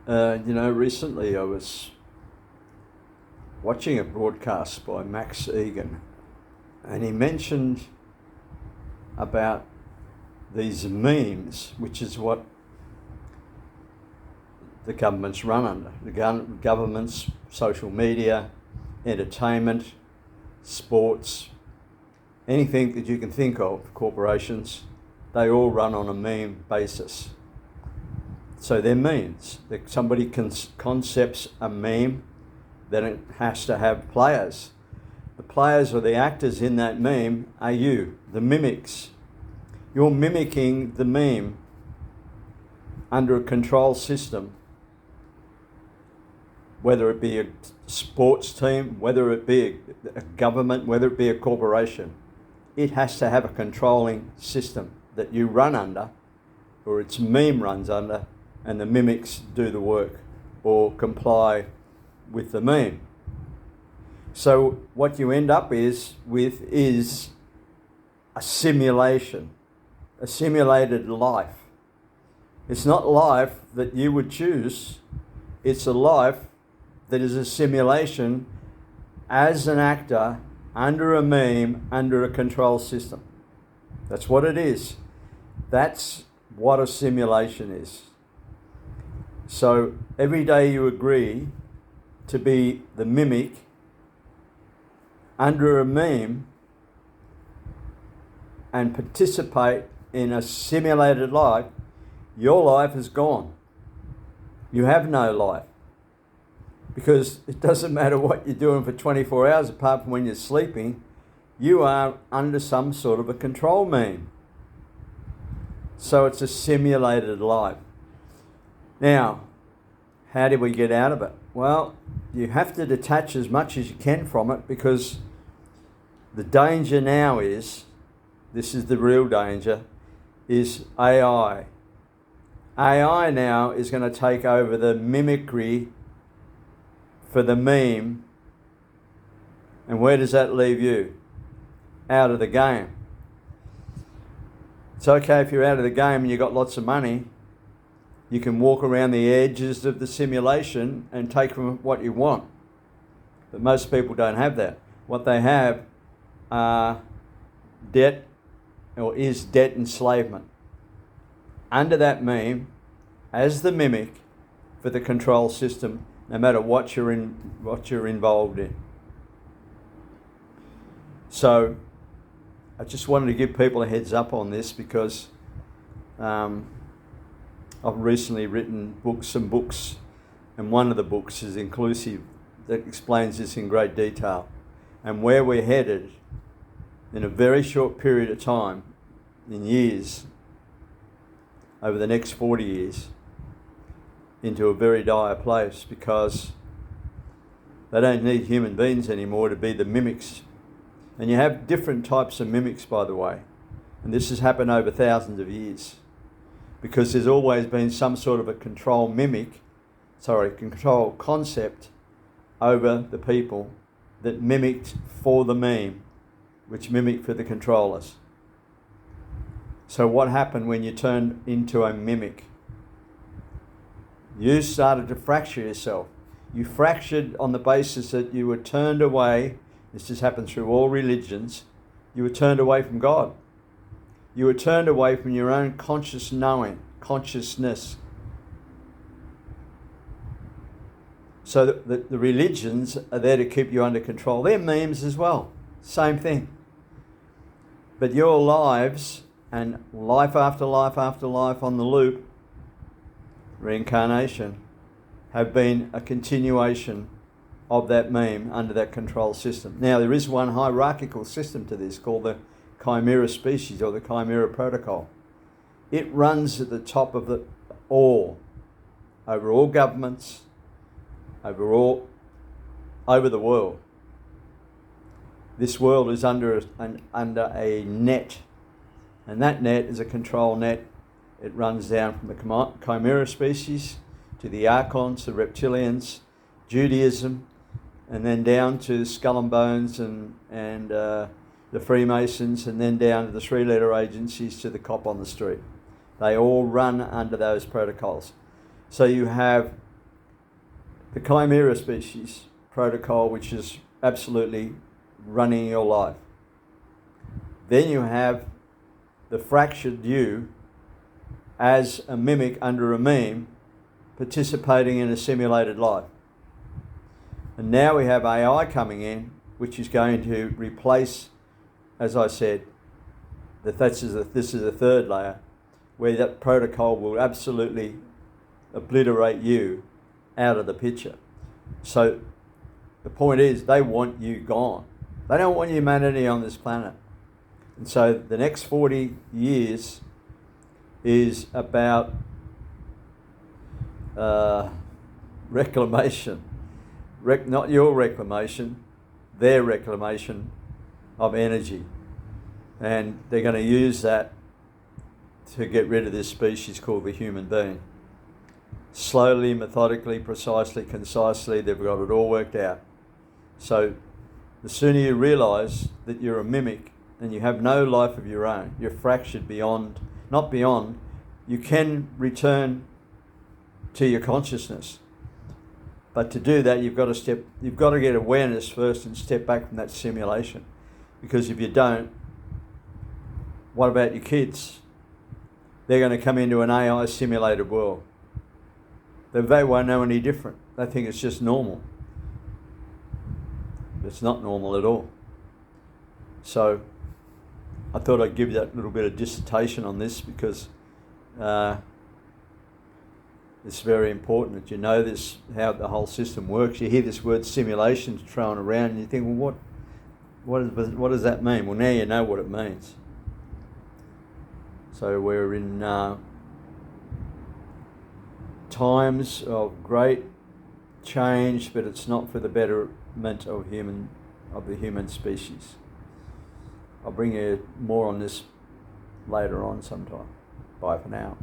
Recently I was watching a broadcast by Max Egan, and he mentioned about these memes, which is what the government's run under. The government's social media, entertainment, sports, anything that you can think of, corporations, they all run on a meme basis. So they're memes. Somebody concepts a meme, then it has to have players. The players or the actors in that meme are you, the mimics. You're mimicking the meme under a control system, whether it be a sports team, whether it be a government, whether it be a corporation. It has to have a controlling system that you run under, or its meme runs under, and the mimics do the work or comply with the meme. So what you end up with is a simulation, a simulated life. It's not life that you would choose, it's a life that is a simulation as an actor under a meme, under a control system. That's what it is. That's what a simulation is. So every day you agree to be the mimic under a meme and participate in a simulated life, your life is gone. You have no life. Because it doesn't matter what you're doing for 24 hours apart from when you're sleeping, you are under some sort of a control meme. So it's a simulated life. Now, how do we get out of it? Well, you have to detach as much as you can from it, because the danger now is, this is the real danger, is AI. AI now is going to take over the mimicry for the meme. And where does that leave you? Out of the game. It's okay if you're out of the game and you've got lots of money. You can walk around the edges of the simulation and take from what you want. But most people don't have that. What they have are debt, or is debt enslavement. Under that meme, as the mimic for the control system, no matter what you're involved in. So I just wanted to give people a heads up on this, because I've recently written some books, and one of the books is Inclusive, that explains this in great detail, and where we're headed in a very short period of time, in years, over the next 40 years, into a very dire place, because they don't need human beings anymore to be the mimics. And you have different types of mimics, by the way, and this has happened over thousands of years, because there's always been some sort of a control concept over the people that mimicked for the meme, which mimicked for the controllers. So what happened when you turned into a mimic? You started to fracture yourself. You fractured on the basis that you were turned away. This has happened through all religions. You were turned away from God. You were turned away from your own consciousness. So the religions are there to keep you under control. They're memes as well. Same thing. But your lives, and life after life after life on the loop, reincarnation, have been a continuation of that meme under that control system. Now, there is one hierarchical system to this called the Chimera species, or the Chimera protocol. It runs at the top of it all, over all governments, over the world. This world is under a net, and that net is a control net. It runs down from the Chimera species to the Archons, the reptilians, Judaism, and then down to Skull and Bones and the Freemasons, and then down to the three-letter agencies, to the cop on the street. They all run under those protocols. So you have the chimera species protocol, which is absolutely running your life. Then you have the fractured you as a mimic under a meme participating in a simulated life. And now we have AI coming in, which is going to replace, as I said, this is a third layer, where that protocol will absolutely obliterate you out of the picture. So the point is, they want you gone. They don't want humanity on this planet. And so the next 40 years is about reclamation. Not your reclamation, their reclamation of energy. And they're going to use that to get rid of this species called the human being. Slowly, methodically, precisely, concisely, they've got it all worked out. So the sooner you realise that you're a mimic and you have no life of your own, you're fractured beyond, not beyond, you can return to your consciousness. But to do that, you've got to get awareness first and step back from that simulation. Because if you don't, what about your kids? They're going to come into an AI simulated world. They won't know any different. They think it's just normal. It's not normal at all. So I thought I'd give you that little bit of dissertation on this because it's very important that you know this, how the whole system works. You hear this word simulation thrown around and you think, well, what does that mean? Well, now you know what it means. So we're in times of great change, but it's not for the betterment of the human species. I'll bring you more on this later on sometime. Bye for now.